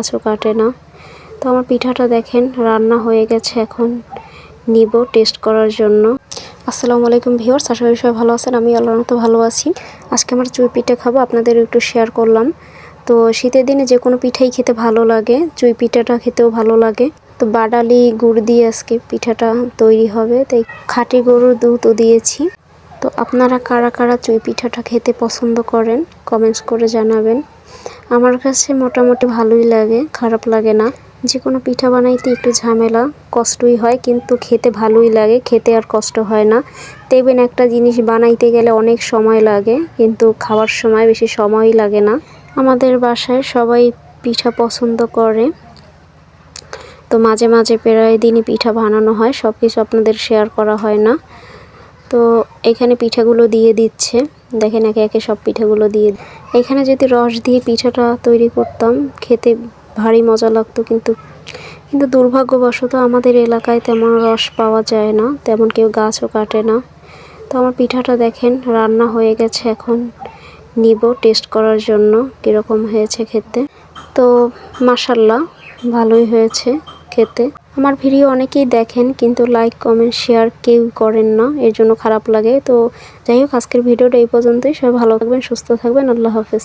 গাছও কাটে না। তো আমার পিঠাটা দেখেন রান্না হয়ে গেছে, এখন নিব টেস্ট করার জন্য। আসসালামু আলাইকুম ভিউয়ার্স, আশা করি সবাই ভালো আছেন। আমি আল্লাহর মতো ভালো আছি। আজকে আমরা চুই পিঠা খাবো, আপনাদের একটু শেয়ার করলাম। তো শীতের দিনে যে কোনো পিঠাই খেতে ভালো লাগে, চুই পিঠাটা খেতেও ভালো লাগে। তো বাদালি গুড় দিয়ে আজকে পিঠাটা তৈরি হবে, তাই খাঁটি গরুর দুধও দিয়েছি। তো আপনারা কারা কারা চুই পিঠাটা খেতে পছন্দ করেন কমেন্টস করে জানাবেন। আমার কাছে মোটামুটি ভালোই লাগে, খারাপ লাগে না। যে কোনো পিঠা বানাইতে একটু ঝামেলা, কষ্টই হয়, কিন্তু খেতে ভালোই লাগে, খেতে আর কষ্ট হয় না। দেখবেন একটা জিনিস বানাইতে গেলে অনেক সময় লাগে, কিন্তু খাওয়ার সময় বেশি সময়ই লাগে না। আমাদের বাসায় সবাই পিঠা পছন্দ করে, তো মাঝে মাঝে প্রায় দিনই পিঠা বানানো হয়, সব কিছু আপনাদের শেয়ার করা হয় না। তো এখানে পিঠাগুলো দিয়ে দিচ্ছে, দেখেন একে একে সব পিঠাগুলো দিয়ে। এখানে যদি রস দিয়ে পিঠাটা তৈরি করতাম খেতে ভারী মজা লাগতো, কিন্তু দুর্ভাগ্যবশত আমাদের এলাকায় তেমন রস পাওয়া যায় না, তেমন কেউ গাছও কাটে না। তো আমার পিঠাটা দেখেন রান্না হয়ে গেছে, এখন নিব টেস্ট করার জন্য কীরকম হয়েছে খেতে। তো মাশাল্লাহ ভালোই হয়েছে খেতে। আমার ভিডিও অনেকেই দেখেন, কিন্তু লাইক কমেন্ট শেয়ার কেউ করেন না, এর জন্য খারাপ লাগে। তো যাই হোক, আজকের ভিডিওটা এই পর্যন্তই। সবাই ভালো থাকবেন, সুস্থ থাকবেন। আল্লাহ হাফেজ।